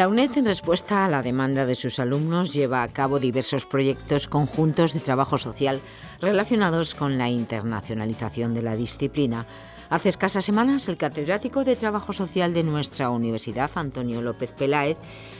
La UNED, en respuesta a la demanda de sus alumnos, lleva a cabo diversos proyectos conjuntos de trabajo social relacionados con la internacionalización de la disciplina. Hace escasas semanas, el catedrático de Trabajo Social de nuestra universidad, Antonio López Peláez,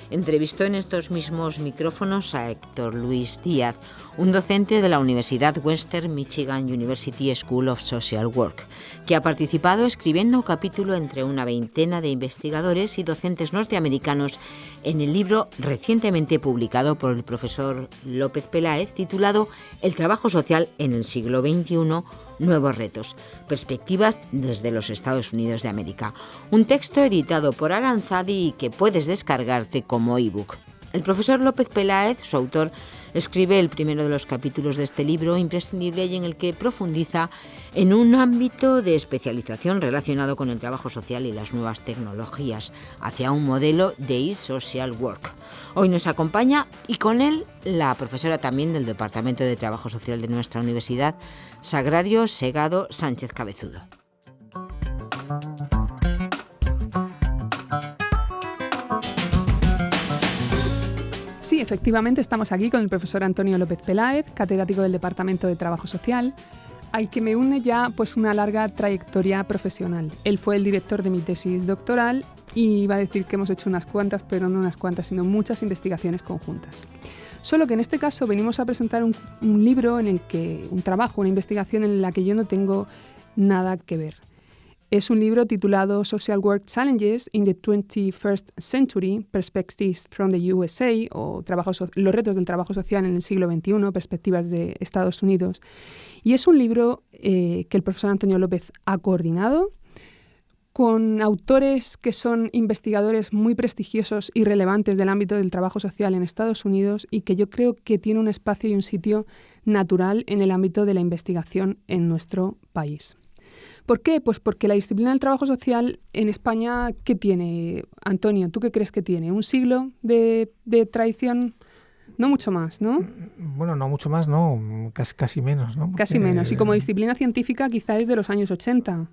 entrevistó en estos mismos micrófonos a Héctor Luis Díaz, un docente de la Universidad Western Michigan University School of Social Work, que ha participado escribiendo un capítulo entre una veintena de investigadores y docentes norteamericanos en el libro recientemente publicado por el profesor López Peláez, titulado El trabajo social en el siglo XXI, nuevos retos, perspectivas desde los Estados Unidos de América. Un texto editado por Aranzadi y que puedes descargarte como ebook. El profesor López Peláez, su autor, escribe el primero de los capítulos de este libro imprescindible y en el que profundiza en un ámbito de especialización relacionado con el trabajo social y las nuevas tecnologías, hacia un modelo de e-social work. Hoy nos acompaña, y con él la profesora también del Departamento de Trabajo Social de nuestra universidad, Sagrario Segado Sánchez Cabezudo. Sí, efectivamente estamos aquí con el profesor Antonio López Peláez, catedrático del Departamento de Trabajo Social, al que me une ya una larga trayectoria profesional. Él fue el director de mi tesis doctoral y iba a decir que hemos hecho unas cuantas, pero no unas cuantas, sino muchas investigaciones conjuntas. Solo que en este caso venimos a presentar un libro en el que, un trabajo, una investigación en la que yo no tengo nada que ver. Es un libro titulado Social Work Challenges in the 21st Century, Perspectives from the USA, o los retos del trabajo social en el siglo XXI, perspectivas de Estados Unidos. Y es un libro que el profesor Antonio López ha coordinado con autores que son investigadores muy prestigiosos y relevantes del ámbito del trabajo social en Estados Unidos y que yo creo que tiene un espacio y un sitio natural en el ámbito de la investigación en nuestro país. ¿Por qué? Pues porque la disciplina del trabajo social en España, ¿qué tiene? Antonio, ¿tú qué crees que tiene? ¿Un siglo de tradición? No mucho más, ¿no? Bueno, no mucho más, no, casi menos, ¿no? Casi menos. Y como disciplina científica quizá es de los años 80.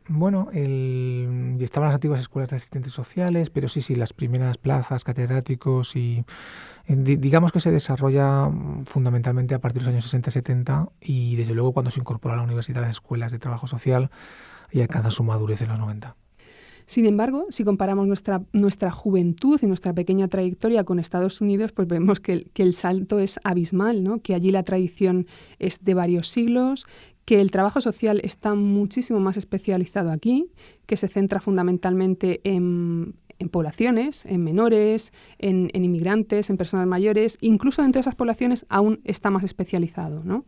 Bueno, estaban las antiguas escuelas de asistentes sociales, pero sí, las primeras plazas, catedráticos y digamos que se desarrolla fundamentalmente a partir de los años 60-70 y desde luego cuando se incorpora a la universidad las escuelas de trabajo social y alcanza su madurez en los 90. Sin embargo, si comparamos nuestra juventud y nuestra pequeña trayectoria con Estados Unidos, pues vemos que el salto es abismal, ¿no? Que allí la tradición es de varios siglos, que el trabajo social está muchísimo más especializado aquí, que se centra fundamentalmente en poblaciones, en menores, en inmigrantes, en personas mayores. Incluso dentro de esas poblaciones aún está más especializado, ¿no?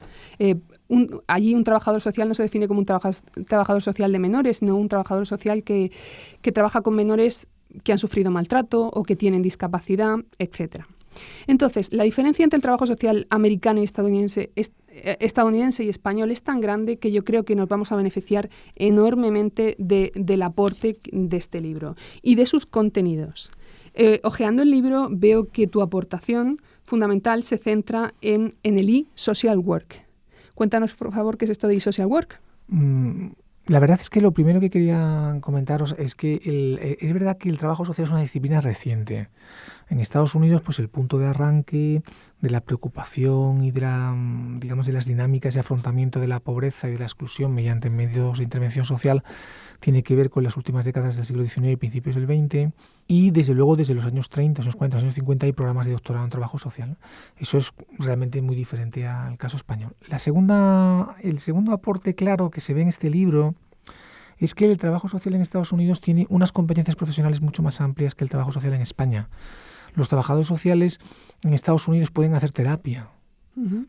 Allí un trabajador social no se define como un trabajador social de menores, sino un trabajador social que trabaja con menores que han sufrido maltrato o que tienen discapacidad, etcétera. Entonces, la diferencia entre el trabajo social americano y estadounidense y español es tan grande que yo creo que nos vamos a beneficiar enormemente del aporte de este libro y de sus contenidos. Hojeando el libro veo que tu aportación fundamental se centra en el e-social work. Cuéntanos, por favor, qué es esto de e-social work. La verdad es que lo primero que quería comentaros es que es verdad que el trabajo social es una disciplina reciente. En Estados Unidos, pues el punto de arranque de la preocupación y de las dinámicas de afrontamiento de la pobreza y de la exclusión mediante medios de intervención social tiene que ver con las últimas décadas del siglo XIX y principios del XX, y desde luego desde los años 30, años 40, años 50 hay programas de doctorado en trabajo social. Eso es realmente muy diferente al caso español. El segundo aporte claro que se ve en este libro es que el trabajo social en Estados Unidos tiene unas competencias profesionales mucho más amplias que el trabajo social en España. Los trabajadores sociales en Estados Unidos pueden hacer terapia,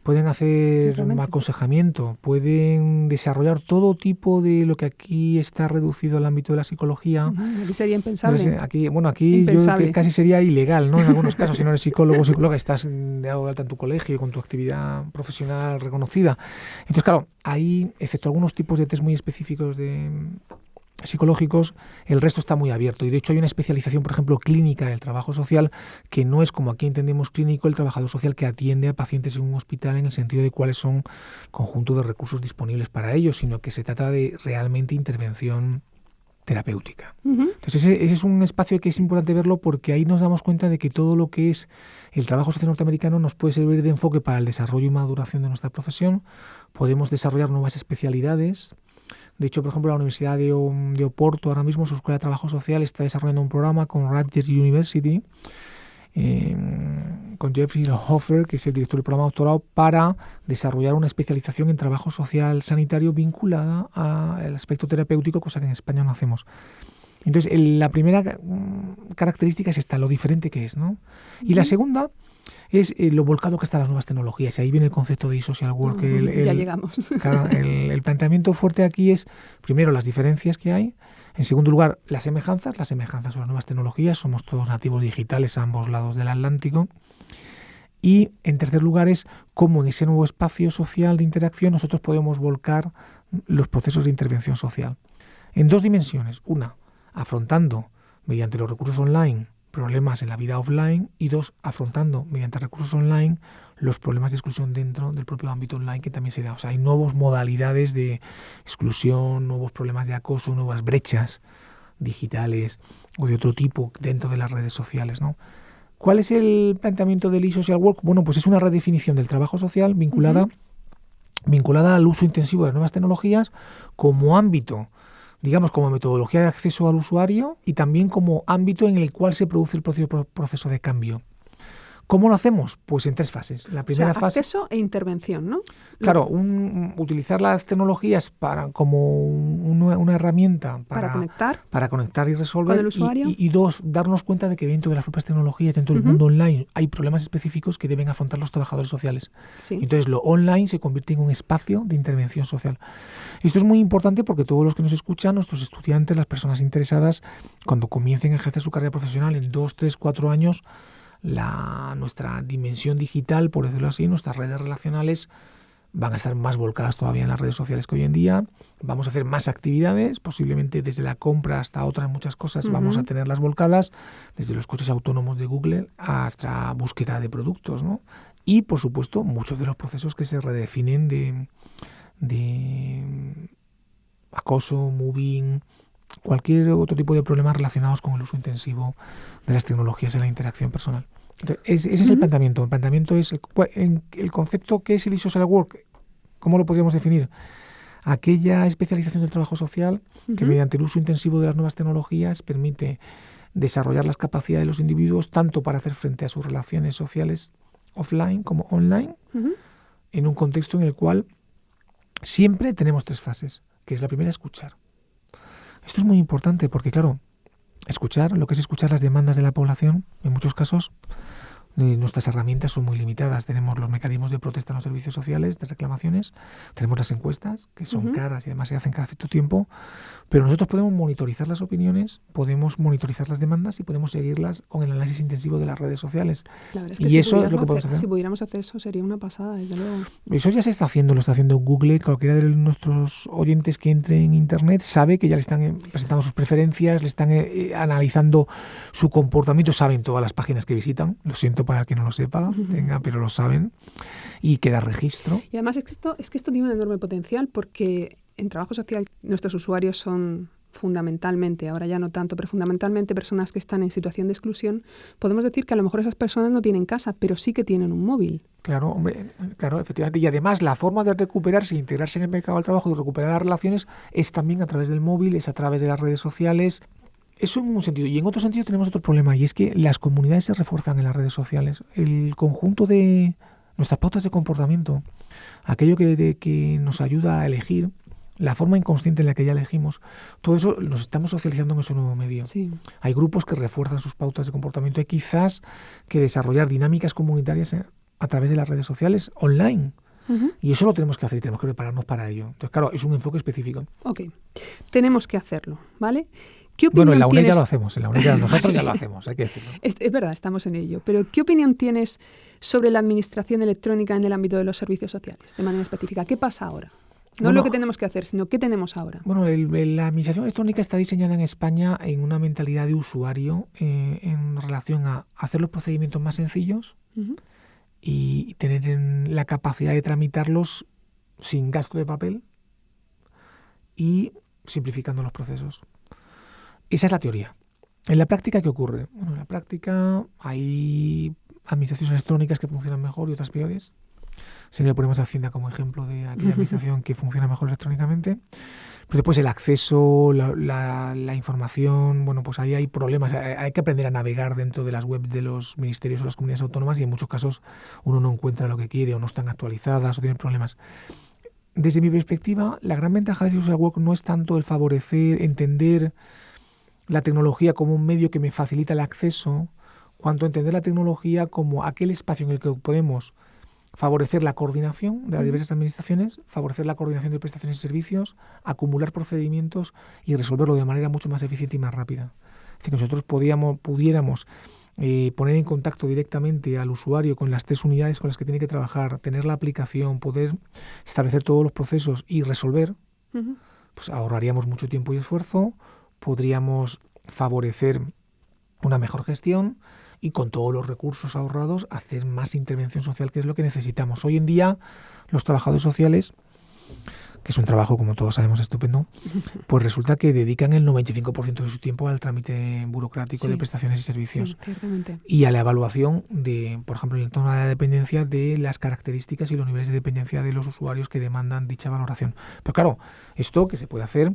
pueden hacer aconsejamiento, pueden desarrollar todo tipo de lo que aquí está reducido al ámbito de la psicología. Aquí sería impensable. Aquí impensable. Casi sería ilegal, ¿no? En algunos casos, si no eres psicólogo o psicóloga, estás de alta en tu colegio con tu actividad profesional reconocida. Entonces, claro, ahí, excepto algunos tipos de test muy específicos de psicológicos, el resto está muy abierto y de hecho hay una especialización, por ejemplo, clínica del trabajo social que no es como aquí entendemos clínico el trabajador social que atiende a pacientes en un hospital en el sentido de cuáles son conjunto de recursos disponibles para ellos, sino que se trata de realmente intervención terapéutica. Entonces ese es un espacio que es importante verlo porque ahí nos damos cuenta de que todo lo que es el trabajo social norteamericano nos puede servir de enfoque para el desarrollo y maduración de nuestra profesión. Podemos desarrollar nuevas especialidades. De hecho, por ejemplo, la Universidad de Oporto ahora mismo, su Escuela de Trabajo Social, está desarrollando un programa con Rutgers University, con Jeffrey Hofer, que es el director del programa de doctorado, para desarrollar una especialización en trabajo social sanitario vinculada al aspecto terapéutico, cosa que en España no hacemos. Entonces, la primera característica es esta, lo diferente que es, ¿no? Y la segunda es lo volcado que están las nuevas tecnologías. Y ahí viene el concepto de e-social work. Ya llegamos. Claro, el planteamiento fuerte aquí es, primero, las diferencias que hay. En segundo lugar, las semejanzas. Las semejanzas son las nuevas tecnologías. Somos todos nativos digitales a ambos lados del Atlántico. Y, en tercer lugar, es cómo en ese nuevo espacio social de interacción nosotros podemos volcar los procesos de intervención social. En dos dimensiones. Una, afrontando, mediante los recursos online, problemas en la vida offline, y dos, afrontando mediante recursos online los problemas de exclusión dentro del propio ámbito online que también se da. O sea, hay nuevas modalidades de exclusión, nuevos problemas de acoso, nuevas brechas digitales o de otro tipo dentro de las redes sociales, ¿no? ¿Cuál es el planteamiento del e-social work? Bueno, pues es una redefinición del trabajo social vinculada al uso intensivo de las nuevas tecnologías como ámbito, digamos, como metodología de acceso al usuario y también como ámbito en el cual se produce el propio proceso de cambio. ¿Cómo lo hacemos? Pues en tres fases. La primera fase, acceso e intervención, ¿no? Claro, utilizar las tecnologías como una herramienta para conectar y resolver. Con el usuario. Y dos, darnos cuenta de que dentro de las propias tecnologías, dentro del mundo online, hay problemas específicos que deben afrontar los trabajadores sociales. Sí. Entonces, lo online se convierte en un espacio de intervención social. Esto es muy importante porque todos los que nos escuchan, nuestros estudiantes, las personas interesadas, cuando comiencen a ejercer su carrera profesional en 2, 3, 4 años, nuestra dimensión digital, por decirlo así, nuestras redes relacionales van a estar más volcadas todavía en las redes sociales que hoy en día. Vamos a hacer más actividades, posiblemente desde la compra hasta otras muchas cosas vamos a tenerlas volcadas, desde los coches autónomos de Google hasta búsqueda de productos, ¿no? Y, por supuesto, muchos de los procesos que se redefinen de acoso, moving, cualquier otro tipo de problemas relacionados con el uso intensivo de las tecnologías en la interacción personal. Entonces, ese es el planteamiento. El planteamiento es el concepto que es el e-social work. ¿Cómo lo podríamos definir? Aquella especialización del trabajo social que mediante el uso intensivo de las nuevas tecnologías permite desarrollar las capacidades de los individuos tanto para hacer frente a sus relaciones sociales offline como online, en un contexto en el cual siempre tenemos tres fases, que es la primera, escuchar. Esto es muy importante porque, claro, lo que es escuchar las demandas de la población, en muchos casos nuestras herramientas son muy limitadas. Tenemos los mecanismos de protesta en los servicios sociales, de reclamaciones, tenemos las encuestas, que son caras y además se hacen cada cierto tiempo, pero nosotros podemos monitorizar las opiniones, podemos monitorizar las demandas y podemos seguirlas con el análisis intensivo de las redes sociales. La verdad es que y eso es lo que podemos hacer. Si pudiéramos hacer eso sería una pasada, desde luego. Eso ya se está haciendo, lo está haciendo Google. Cualquiera de nuestros oyentes que entre en Internet sabe que ya le están presentando sus preferencias, le están analizando su comportamiento, saben todas las páginas que visitan. Lo siento para el que no lo sepa, pero lo saben, y queda registro. Y además es que esto tiene un enorme potencial porque en trabajo social nuestros usuarios son fundamentalmente, ahora ya no tanto, pero fundamentalmente personas que están en situación de exclusión. Podemos decir que a lo mejor esas personas no tienen casa, pero sí que tienen un móvil. Claro, hombre, claro, efectivamente. Y además la forma de recuperarse, integrarse en el mercado del trabajo y recuperar las relaciones es también a través del móvil, es a través de las redes sociales. Eso en un sentido. Y en otro sentido tenemos otro problema, y es que las comunidades se refuerzan en las redes sociales. El conjunto de nuestras pautas de comportamiento, aquello que nos ayuda a elegir, la forma inconsciente en la que ya elegimos, todo eso nos estamos socializando en ese nuevo medio. Sí. Hay grupos que refuerzan sus pautas de comportamiento. Hay quizás que desarrollar dinámicas comunitarias a través de las redes sociales online. Y eso lo tenemos que hacer y tenemos que prepararnos para ello. Entonces, claro, es un enfoque específico. Ok, tenemos que hacerlo, ¿vale? ¿Qué opinión bueno, en la UNED tienes? ya lo hacemos, en la UNED nosotros ya lo hacemos, hay que decirlo. Es verdad, estamos en ello. Pero ¿qué opinión tienes sobre la administración electrónica en el ámbito de los servicios sociales, de manera específica? ¿Qué pasa ahora? No lo que tenemos que hacer, sino qué tenemos ahora. Bueno, la administración electrónica está diseñada en España en una mentalidad de usuario en relación a hacer los procedimientos más sencillos y tener la capacidad de tramitarlos sin gasto de papel y simplificando los procesos. esa es la teoría. En la práctica, ¿qué ocurre? Bueno, en la práctica hay administraciones electrónicas que funcionan mejor y otras peores. Si le ponemos a Hacienda como ejemplo de aquella administración que funciona mejor electrónicamente. Pero después el acceso, la información, bueno, pues ahí hay problemas. Hay que aprender a navegar dentro de las webs de los ministerios o las comunidades autónomas y en muchos casos uno no encuentra lo que quiere o no están actualizadas o tienen problemas. Desde mi perspectiva, la gran ventaja de Social Work no es tanto el favorecer, entender la tecnología como un medio que me facilita el acceso, cuanto entender la tecnología como aquel espacio en el que podemos favorecer la coordinación de las diversas administraciones, favorecer la coordinación de prestaciones y servicios, acumular procedimientos y resolverlo de manera mucho más eficiente y más rápida. Es decir, que nosotros pudiéramos poner en contacto directamente al usuario con las 3 unidades con las que tiene que trabajar, tener la aplicación, poder establecer todos los procesos y resolver, pues ahorraríamos mucho tiempo y esfuerzo, podríamos favorecer una mejor gestión y con todos los recursos ahorrados hacer más intervención social, que es lo que necesitamos. Hoy en día los trabajadores sociales, que es un trabajo, como todos sabemos, estupendo, pues resulta que dedican el 95% de su tiempo al trámite burocrático de prestaciones y servicios y a la evaluación de, por ejemplo, en el entorno de la dependencia, de las características y los niveles de dependencia de los usuarios que demandan dicha valoración. Pero claro, esto que se puede hacer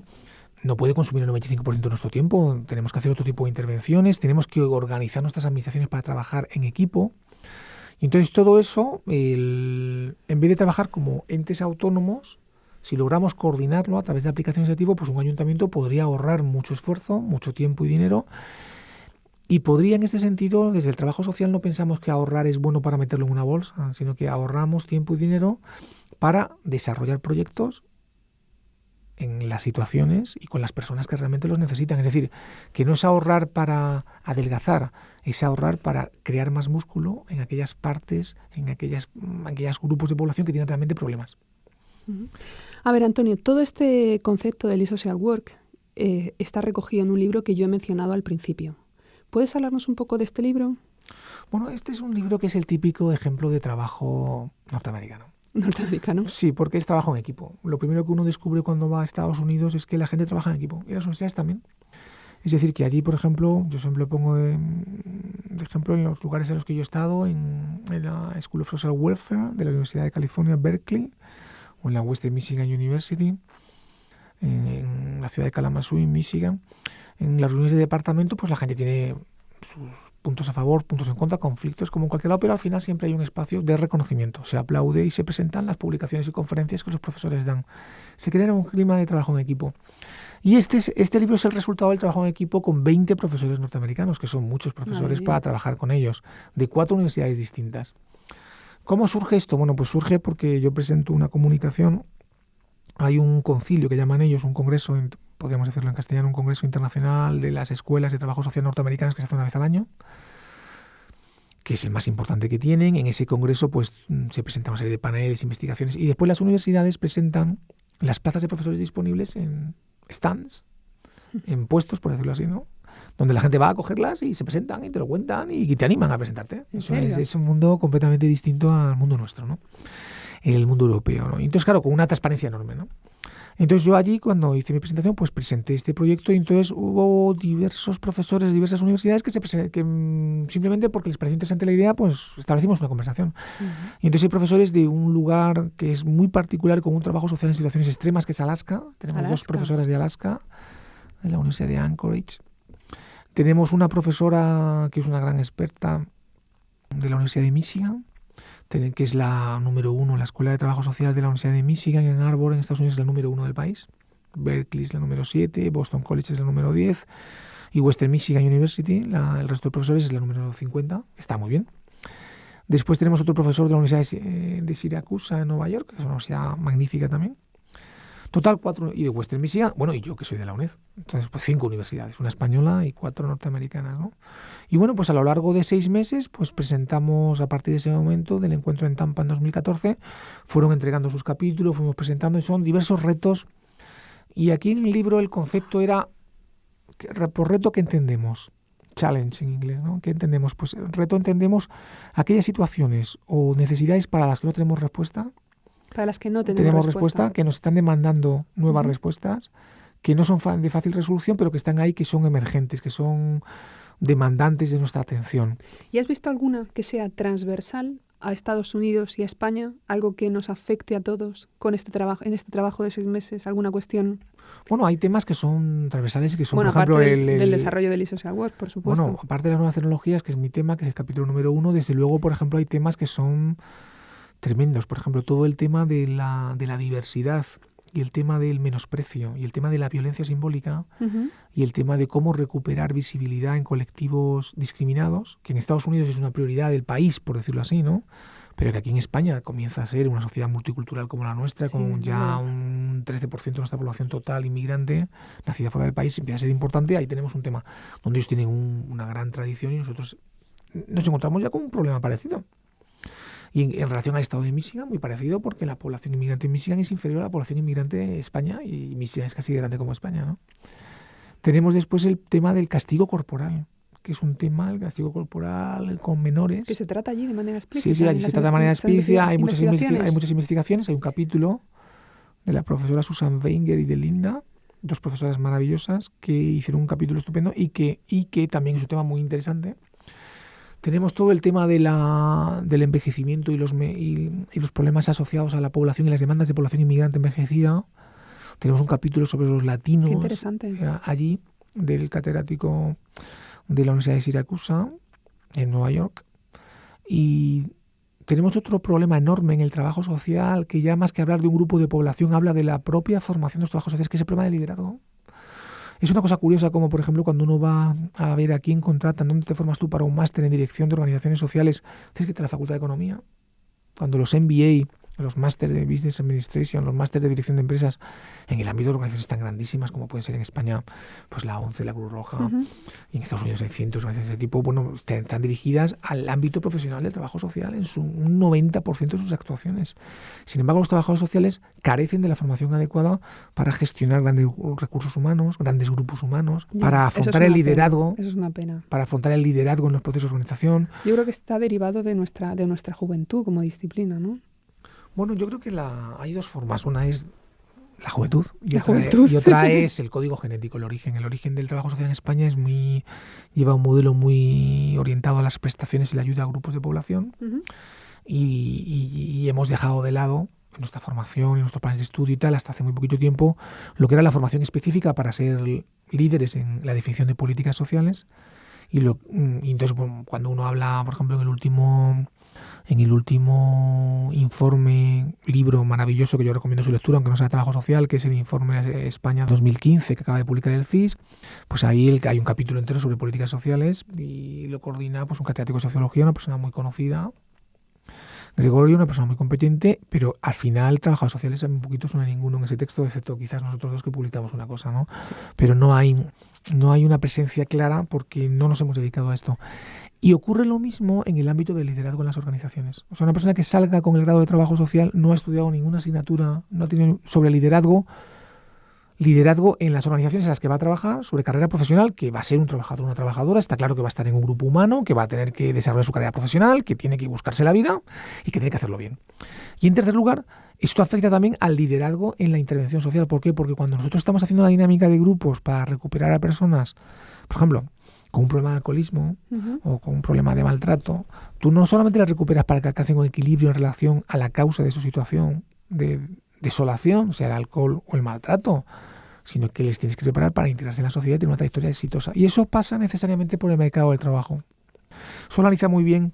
no puede consumir el 95% de nuestro tiempo. Tenemos que hacer otro tipo de intervenciones, tenemos que organizar nuestras administraciones para trabajar en equipo. Y entonces todo eso, en vez de trabajar como entes autónomos, si logramos coordinarlo a través de aplicaciones de tipo, pues un ayuntamiento podría ahorrar mucho esfuerzo, mucho tiempo y dinero. Y podría, en este sentido, desde el trabajo social no pensamos que ahorrar es bueno para meterlo en una bolsa, sino que ahorramos tiempo y dinero para desarrollar proyectos en las situaciones y con las personas que realmente los necesitan. Es decir, que no es ahorrar para adelgazar, es ahorrar para crear más músculo en aquellas partes, en aquellos grupos de población que tienen realmente problemas. A ver, Antonio, todo este concepto del e-social work está recogido en un libro que yo he mencionado al principio. ¿Puedes hablarnos un poco de este libro? Bueno, este es un libro que es el típico ejemplo de trabajo norteamericano. ¿Norteamericano? Sí, porque es trabajo en equipo. Lo primero que uno descubre cuando va a Estados Unidos es que la gente trabaja en equipo, y las universidades también. Es decir, que allí, por ejemplo, yo siempre pongo de ejemplo en los lugares en los que yo he estado, en la School of Social Welfare de la Universidad de California, Berkeley, o en la Western Michigan University, en la ciudad de Kalamazoo, en Michigan. En las reuniones de departamento, pues la gente tiene sus puntos a favor, puntos en contra, conflictos como en cualquier lado, pero al final siempre hay un espacio de reconocimiento. Se aplaude y se presentan las publicaciones y conferencias que los profesores dan. Se crea un clima de trabajo en equipo. Y este libro es el resultado del trabajo en equipo con 20 profesores norteamericanos, que son muchos profesores para trabajar con ellos, de 4 universidades distintas. ¿Cómo surge esto? Bueno, pues surge porque yo presento una comunicación. Hay un concilio que llaman ellos, un congreso, podríamos decirlo en castellano, un congreso internacional de las escuelas de trabajo social norteamericanas que se hace una vez al año, que es el más importante que tienen. En ese congreso pues se presentan una serie de paneles, investigaciones, y después las universidades presentan las plazas de profesores disponibles en stands, en puestos, por decirlo así, ¿no? Donde la gente va a cogerlas y se presentan y te lo cuentan y te animan a presentarte. Eso es un mundo completamente distinto al mundo nuestro, ¿no? El mundo europeo, ¿no? Y entonces, claro, con una transparencia enorme, ¿no? Entonces yo allí, cuando hice mi presentación, pues presenté este proyecto y entonces hubo diversos profesores de diversas universidades que simplemente porque les pareció interesante la idea, pues establecimos una conversación. Y entonces hay profesores de un lugar que es muy particular, con un trabajo social en situaciones extremas, que es Alaska. Tenemos 2 profesoras de Alaska, de la Universidad de Anchorage. Tenemos una profesora que es una gran experta de la Universidad de Michigan, que es la número 1, la Escuela de Trabajo Social de la Universidad de Michigan en Ann Arbor, en Estados Unidos, es la número 1 del país. Berkeley es la número 7, Boston College es la número 10 y Western Michigan University, el resto de profesores, es la número 50. Está muy bien. Después tenemos otro profesor de la Universidad de Syracuse en Nueva York, que es una universidad magnífica también. Total 4, y de Western Michigan, bueno, y yo que soy de la UNED. Entonces, pues 5 universidades, una española y 4 norteamericanas, ¿no? Y bueno, pues a lo largo de 6 meses, pues presentamos, a partir de ese momento, del encuentro en Tampa en 2014, fueron entregando sus capítulos, fuimos presentando, y son diversos retos. Y aquí en el libro el concepto era, por reto, ¿qué entendemos? Challenge en inglés, ¿no? ¿Qué entendemos? Pues reto entendemos aquellas situaciones o necesidades para las que no tenemos respuesta, para las que no tenemos respuesta, que nos están demandando nuevas respuestas, que no son de fácil resolución, pero que están ahí, que son emergentes, que son demandantes de nuestra atención. ¿Y has visto alguna que sea transversal a Estados Unidos y a España? ¿Algo que nos afecte a todos con este trabajo, en este trabajo de 6 meses? ¿Alguna cuestión? Bueno, hay temas que son transversales y que son, bueno, por ejemplo, aparte del desarrollo del e-social work, por supuesto. Bueno, aparte de las nuevas tecnologías, que es mi tema, que es el capítulo número 1, desde luego, por ejemplo, hay temas que son tremendos. Por ejemplo, todo el tema de la diversidad y el tema del menosprecio y el tema de la violencia simbólica y el tema de cómo recuperar visibilidad en colectivos discriminados, que en Estados Unidos es una prioridad del país, por decirlo así, ¿no? Pero que aquí en España comienza a ser una sociedad multicultural como la nuestra, con ya un 13% de nuestra población total inmigrante, nacida fuera del país, empieza a ser importante. Ahí tenemos un tema donde ellos tienen una gran tradición y nosotros nos encontramos ya con un problema parecido. Y en relación al estado de Michigan, muy parecido, porque la población inmigrante en Michigan es inferior a la población inmigrante de España, y Michigan es casi grande como España, ¿no? Tenemos después el tema del castigo corporal, que es un tema, el castigo corporal con menores. ¿Que se trata allí de manera explícita? Sí, allí se trata de manera explícita, hay muchas investigaciones, hay un capítulo de la profesora Susan Wenger y de Linda, 2 profesoras maravillosas, que hicieron un capítulo estupendo y que también es un tema muy interesante. Tenemos todo el tema del envejecimiento y los problemas asociados a la población y las demandas de población inmigrante envejecida. Tenemos un capítulo sobre los latinos. Qué interesante. Allí, del catedrático de la Universidad de Siracusa, en Nueva York. Y tenemos otro problema enorme en el trabajo social, que ya más que hablar de un grupo de población, habla de la propia formación de los trabajos sociales, que es el problema del liderazgo. Es una cosa curiosa como, por ejemplo, cuando uno va a ver a quién contratan, dónde te formas tú para un máster en dirección de organizaciones sociales, tienes que ir a la Facultad de Economía. Cuando los MBA, los másteres de Business Administration, los másteres de dirección de empresas, en el ámbito de organizaciones tan grandísimas como pueden ser en España, pues la ONCE, la Cruz Roja, y en Estados Unidos hay cientos de organizaciones de ese tipo, bueno, están dirigidas al ámbito profesional del trabajo social en un 90% de sus actuaciones. Sin embargo, los trabajadores sociales carecen de la formación adecuada para gestionar grandes recursos humanos, grandes grupos humanos, para afrontar el liderazgo. Eso es una pena. Para afrontar el liderazgo en los procesos de organización. Yo creo que está derivado de nuestra juventud como disciplina, ¿no? Bueno, yo creo que hay 2 formas. Una es la juventud y otra es el código genético, el origen. El origen del trabajo social en España lleva un modelo muy orientado a las prestaciones y la ayuda a grupos de población, y hemos dejado de lado en nuestra formación, en nuestros planes de estudio y tal, hasta hace muy poquito tiempo, lo que era la formación específica para ser líderes en la definición de políticas sociales. Y entonces, cuando uno habla, por ejemplo, en el último libro maravilloso que yo recomiendo su lectura, aunque no sea de trabajo social, que es el informe España 2015 que acaba de publicar el CIS, pues ahí hay un capítulo entero sobre políticas sociales y lo coordina pues un catedrático de sociología, una persona muy conocida, Gregorio, una persona muy competente, pero al final trabajadores sociales un poquito suena ninguno en ese texto, excepto quizás nosotros 2 que publicamos una cosa, ¿no? Sí. Pero no hay una presencia clara porque no nos hemos dedicado a esto. Y ocurre lo mismo en el ámbito del liderazgo en las organizaciones. O sea, una persona que salga con el grado de trabajo social no ha estudiado ninguna asignatura, no tiene sobre liderazgo en las organizaciones en las que va a trabajar, sobre carrera profesional, que va a ser un trabajador o una trabajadora, está claro que va a estar en un grupo humano, que va a tener que desarrollar su carrera profesional, que tiene que buscarse la vida y que tiene que hacerlo bien. Y en tercer lugar, esto afecta también al liderazgo en la intervención social. ¿Por qué? Porque cuando nosotros estamos haciendo la dinámica de grupos para recuperar a personas, por ejemplo, con un problema de alcoholismo o con un problema de maltrato, tú no solamente las recuperas para que alcancen un equilibrio en relación a la causa de su situación de desolación, sea el alcohol o el maltrato, sino que les tienes que preparar para integrarse en la sociedad y tener una trayectoria exitosa. Y eso pasa necesariamente por el mercado del trabajo. Eso lo analiza muy bien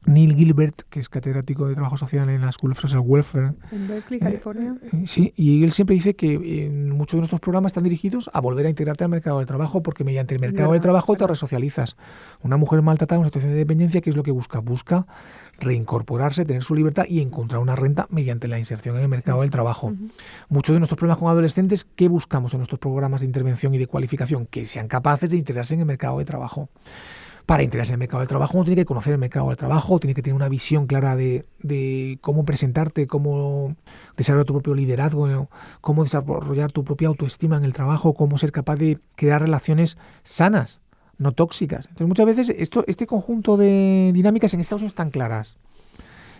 Neil Gilbert, que es catedrático de trabajo social en la School of Social Welfare. En Berkeley, California. Sí, y él siempre dice que muchos de nuestros programas están dirigidos a volver a integrarte al mercado del trabajo, porque mediante el mercado del trabajo te resocializas. Una mujer maltratada en una situación de dependencia, ¿qué es lo que busca? Busca reincorporarse, tener su libertad y encontrar una renta mediante la inserción en el mercado del trabajo. Muchos de nuestros problemas con adolescentes, ¿qué buscamos en nuestros programas de intervención y de cualificación? Que sean capaces de integrarse en el mercado de trabajo. Para integrarse en el mercado del trabajo uno tiene que conocer el mercado del trabajo, tiene que tener una visión clara de cómo presentarte, cómo desarrollar tu propio liderazgo, cómo desarrollar tu propia autoestima en el trabajo, cómo ser capaz de crear relaciones sanas, no tóxicas. Entonces muchas veces este conjunto de dinámicas en Estados Unidos están claras.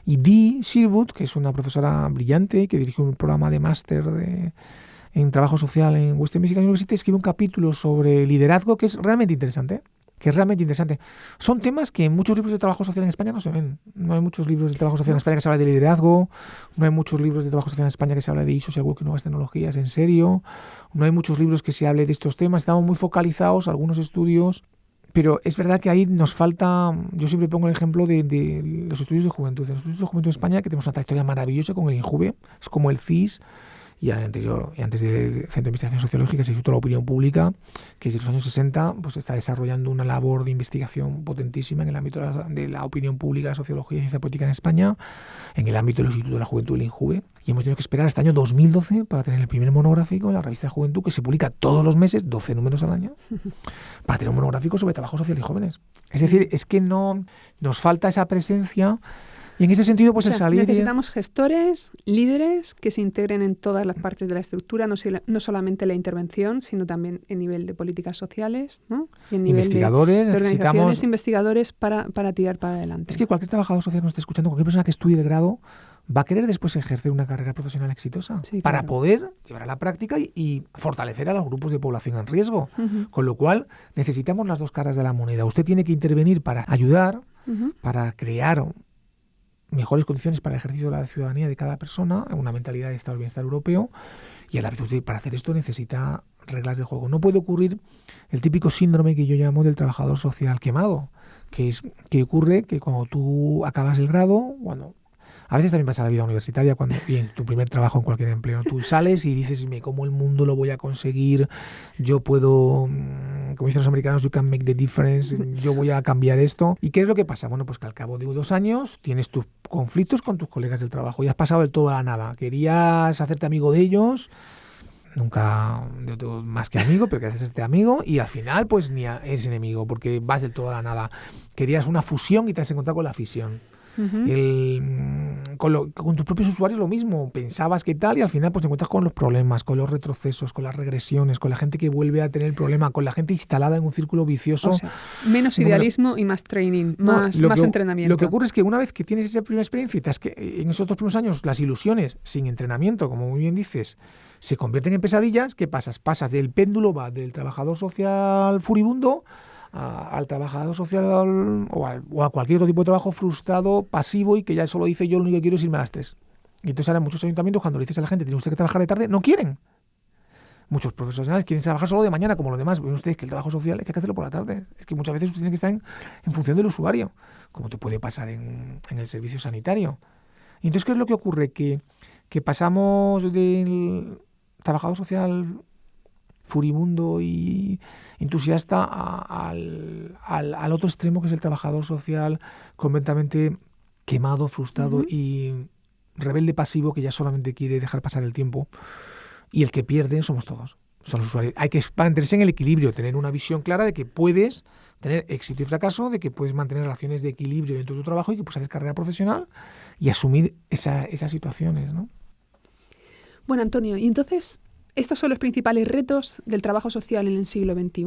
Y Dee Sherwood, que es una profesora brillante que dirige un programa de máster en trabajo social en Western Michigan University, escribe un capítulo sobre liderazgo que es realmente interesante. Son temas que en muchos libros de trabajo social en España no se ven. No hay muchos libros de trabajo social en España que se habla de liderazgo, no hay muchos libros de trabajo social en España que se habla de social work y nuevas tecnologías en serio, no hay muchos libros que se hable de estos temas. Estamos muy focalizados, algunos estudios, pero es verdad que ahí nos falta. Yo siempre pongo el ejemplo de los estudios de juventud. En los estudios de juventud en España, que tenemos una trayectoria maravillosa con el INJUVE, es como el CIS, y antes del Centro de Investigación Sociológica, el Instituto de la Opinión Pública, que desde los años 60 pues está desarrollando una labor de investigación potentísima en el ámbito de la opinión pública, la sociología y ciencia política en España, en el ámbito del Instituto de la Juventud del INJUVE. Y hemos tenido que esperar hasta el año 2012 para tener el primer monográfico en la revista de Juventud, que se publica todos los meses, 12 números al año, para tener un monográfico sobre trabajo social y jóvenes. Es decir, es que no nos falta esa presencia. Y en ese sentido, pues necesitamos gestores, líderes que se integren en todas las partes de la estructura, no solamente la intervención, sino también en nivel de políticas sociales, ¿no? Y en nivel investigadores, de organizaciones, investigadores para tirar para adelante. Es que cualquier trabajador social que nos esté escuchando, cualquier persona que estudie el grado, va a querer después ejercer una carrera profesional exitosa, para poder llevar a la práctica y fortalecer a los grupos de población en riesgo. Con lo cual, necesitamos las dos caras de la moneda. Usted tiene que intervenir para ayudar, para crear mejores condiciones para el ejercicio de la ciudadanía de cada persona, una mentalidad de estado del bienestar europeo, y a la vez para hacer esto necesita reglas de juego. No puede ocurrir el típico síndrome que yo llamo del trabajador social quemado, que ocurre que cuando tú acabas el grado, a veces también pasa en la vida universitaria, y en tu primer trabajo en cualquier empleo, tú sales y dices, ¿cómo el mundo lo voy a conseguir? Yo puedo, como dicen los americanos, you can make the difference, yo voy a cambiar esto. ¿Y qué es lo que pasa? Bueno, pues que al cabo de 2 años tienes tus conflictos con tus colegas del trabajo y has pasado del todo a la nada. Querías hacerte amigo de ellos, nunca de todo más que amigo, pero querías hacerte amigo y al final pues ni eres enemigo porque vas del todo a la nada. Querías una fusión y te has encontrado con la fisión. Con tus propios usuarios lo mismo, pensabas que tal y al final pues te encuentras con los problemas, con los retrocesos, con las regresiones, con la gente que vuelve a tener el problema, con la gente instalada en un círculo vicioso. O sea, menos idealismo y más training, más entrenamiento. Lo que ocurre es que una vez que tienes esa primera experiencia, que en esos 2 primeros años las ilusiones sin entrenamiento, como muy bien dices, se convierten en pesadillas. ¿Qué pasas? Pasas del péndulo, va del trabajador social furibundo al trabajador social o a cualquier otro tipo de trabajo frustrado, pasivo y que ya solo dice yo lo único que quiero es irme a las 3. Y entonces ahora muchos ayuntamientos cuando le dices a la gente tiene usted que trabajar de tarde, no quieren. Muchos profesionales quieren trabajar solo de mañana como los demás. Ven ustedes que el trabajo social es que hay que hacerlo por la tarde. Es que muchas veces usted tiene que estar en función del usuario, como te puede pasar en el servicio sanitario. Y entonces, ¿qué es lo que ocurre? Que pasamos del trabajador social furibundo y entusiasta al otro extremo, que es el trabajador social completamente quemado, frustrado y rebelde pasivo, que ya solamente quiere dejar pasar el tiempo, y el que pierde somos todos, son los usuarios. Hay que mantenerse en el equilibrio, tener una visión clara de que puedes tener éxito y fracaso, de que puedes mantener relaciones de equilibrio dentro de tu trabajo y que puedes hacer carrera profesional y asumir esas situaciones, ¿no? Bueno, Antonio, y entonces estos son los principales retos del trabajo social en el siglo XXI,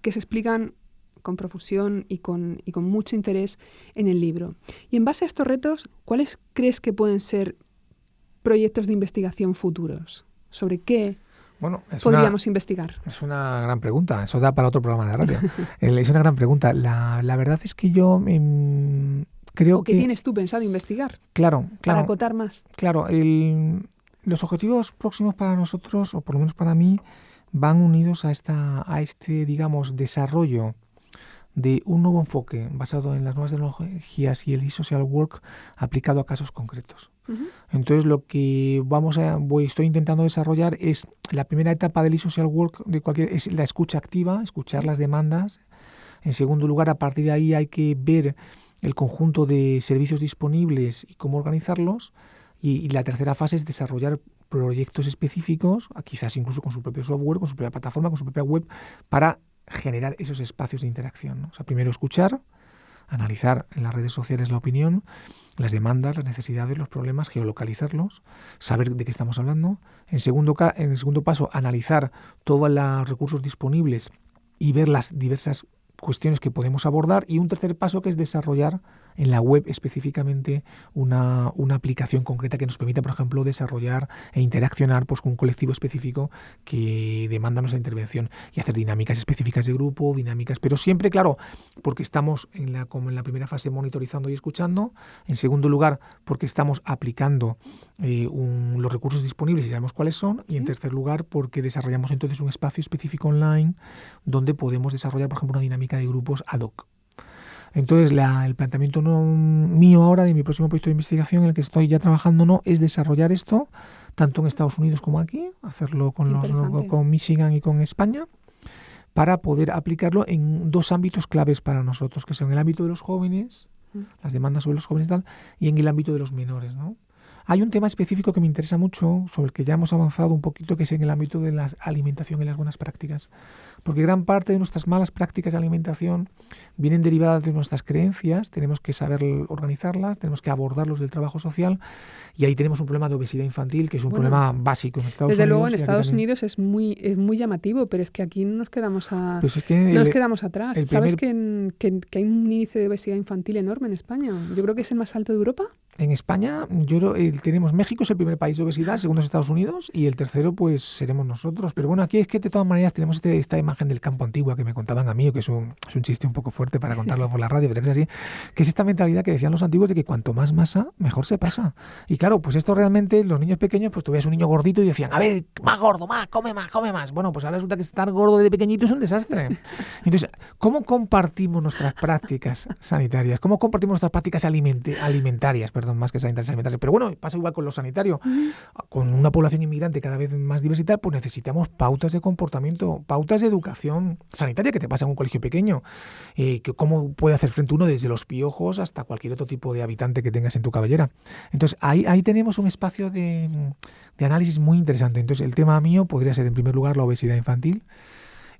que se explican con profusión y con mucho interés en el libro. Y en base a estos retos, ¿cuáles crees que pueden ser proyectos de investigación futuros? ¿Sobre qué podríamos investigar? Es una gran pregunta. Eso da para otro programa de radio. Es una gran pregunta. La verdad es que yo creo ¿O qué tienes tú pensado investigar? Claro. Para acotar más. Claro, los objetivos próximos para nosotros, o por lo menos para mí, van unidos a este, digamos, desarrollo de un nuevo enfoque basado en las nuevas tecnologías y el e-social work aplicado a casos concretos. Entonces, lo que estoy intentando desarrollar es la primera etapa del e-social work es la escucha activa, escuchar las demandas. En segundo lugar, a partir de ahí hay que ver el conjunto de servicios disponibles y cómo organizarlos. Y la tercera fase es desarrollar proyectos específicos, quizás incluso con su propio software, con su propia plataforma, con su propia web, para generar esos espacios de interacción, ¿no? O sea, primero escuchar, analizar en las redes sociales la opinión, las demandas, las necesidades, los problemas, geolocalizarlos, saber de qué estamos hablando. En segundo paso, analizar todos los recursos disponibles y ver las diversas cuestiones que podemos abordar. Y un tercer paso que es desarrollar en la web específicamente una aplicación concreta que nos permita, por ejemplo, desarrollar e interaccionar pues, con un colectivo específico que demanda nuestra intervención y hacer dinámicas específicas de grupo, dinámicas, pero siempre, claro, porque estamos como en la primera fase monitorizando y escuchando, en segundo lugar, porque estamos aplicando los recursos disponibles y sabemos cuáles son, y en tercer lugar, porque desarrollamos entonces un espacio específico online donde podemos desarrollar, por ejemplo, una dinámica de grupos ad hoc. Entonces, el planteamiento mío ahora de mi próximo proyecto de investigación en el que estoy ya trabajando es desarrollar esto, tanto en Estados Unidos como aquí, hacerlo con Michigan y con España, para poder aplicarlo en 2 ámbitos claves para nosotros, que son el ámbito de los jóvenes, las demandas sobre los jóvenes y tal, y en el ámbito de los menores, ¿no? Hay un tema específico que me interesa mucho, sobre el que ya hemos avanzado un poquito, que es en el ámbito de la alimentación y las buenas prácticas. Porque gran parte de nuestras malas prácticas de alimentación vienen derivadas de nuestras creencias, tenemos que saber organizarlas, tenemos que abordarlos del trabajo social, y ahí tenemos un problema de obesidad infantil, que es un problema básico en Estados Unidos. Desde luego en Estados Unidos es muy llamativo, pero es que aquí no nos quedamos quedamos atrás. ¿Sabes que hay un índice de obesidad infantil enorme en España? Yo creo que es el más alto de Europa. En España, tenemos México, es el primer país de obesidad, el segundo es Estados Unidos, y el tercero pues seremos nosotros. Pero bueno, aquí es que de todas maneras tenemos esta imagen del campo antiguo que me contaban a mí, que es un chiste un poco fuerte para contarlo por la radio, pero es así, que es esta mentalidad que decían los antiguos de que cuanto más masa, mejor se pasa. Y claro, pues esto realmente, los niños pequeños, pues tú ves un niño gordito y decían, a ver, más gordo, come más. Bueno, pues ahora resulta que estar gordo de pequeñito es un desastre. Entonces, ¿cómo compartimos nuestras prácticas sanitarias? ¿Cómo compartimos nuestras prácticas alimentarias? Más que sanitarias alimentarias. Pero bueno, pasa igual con lo sanitario. Con una población inmigrante cada vez más diversificada, pues necesitamos pautas de comportamiento, pautas de educación sanitaria que te pasa en un colegio pequeño. ¿Cómo puede hacer frente uno desde los piojos hasta cualquier otro tipo de habitante que tengas en tu cabellera? Entonces, ahí tenemos un espacio de análisis muy interesante. Entonces, el tema mío podría ser, en primer lugar, la obesidad infantil.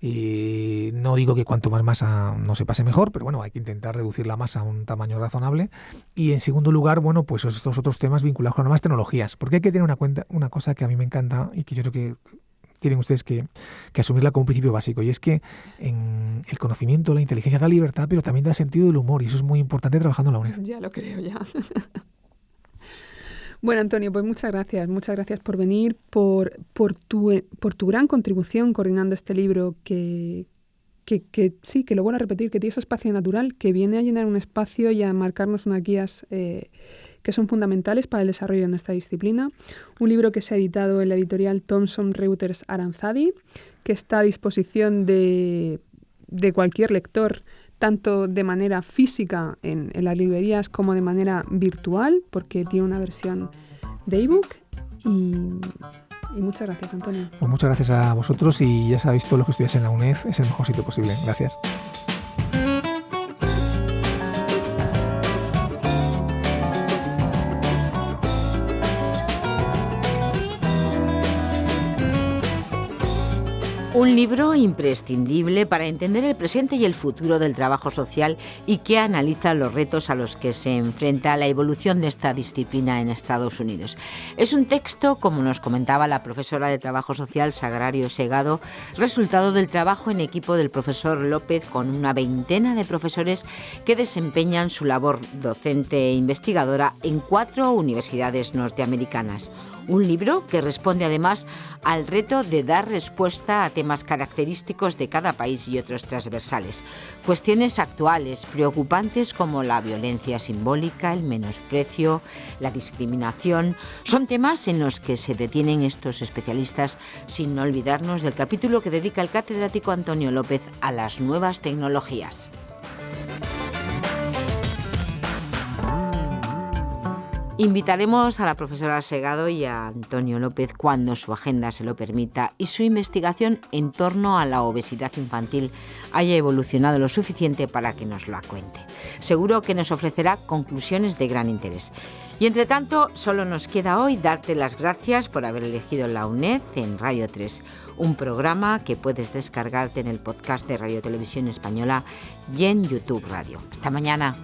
No digo que cuanto más masa no se pase mejor, pero bueno, hay que intentar reducir la masa a un tamaño razonable. Y en segundo lugar, bueno, pues estos otros temas vinculados con nuevas tecnologías, porque hay que tener una cosa que a mí me encanta y que yo creo que tienen ustedes que asumirla como un principio básico, y es que en el conocimiento, la inteligencia da libertad, pero también da sentido del humor, y eso es muy importante trabajando en la UNED. Ya lo creo, ya. Bueno, Antonio, pues muchas gracias por venir, por tu gran contribución coordinando este libro que sí, que lo vuelvo a repetir, que tiene su espacio natural, que viene a llenar un espacio y a marcarnos unas guías que son fundamentales para el desarrollo de esta disciplina. Un libro que se ha editado en la editorial Thomson Reuters Aranzadi, que está a disposición de cualquier lector, tanto de manera física en las librerías como de manera virtual, porque tiene una versión de ebook. Y muchas gracias, Antonio. Pues muchas gracias a vosotros, y ya sabéis, todo lo que estudiáis en la UNED es el mejor sitio posible. Gracias. Un libro imprescindible para entender el presente y el futuro del trabajo social, y que analiza los retos a los que se enfrenta la evolución de esta disciplina en Estados Unidos. Es un texto, como nos comentaba la profesora de Trabajo Social Sagrario Segado, resultado del trabajo en equipo del profesor López con una veintena de profesores que desempeñan su labor docente e investigadora en 4 universidades norteamericanas. Un libro que responde además al reto de dar respuesta a temas característicos de cada país y otros transversales. Cuestiones actuales, preocupantes, como la violencia simbólica, el menosprecio, la discriminación, son temas en los que se detienen estos especialistas, sin olvidarnos del capítulo que dedica el catedrático Antonio López a las nuevas tecnologías. Invitaremos a la profesora Segado y a Antonio López cuando su agenda se lo permita y su investigación en torno a la obesidad infantil haya evolucionado lo suficiente para que nos la cuente. Seguro que nos ofrecerá conclusiones de gran interés. Y entre tanto, solo nos queda hoy darte las gracias por haber elegido la UNED en Radio 3, un programa que puedes descargarte en el podcast de Radio Televisión Española y en YouTube Radio. Hasta mañana.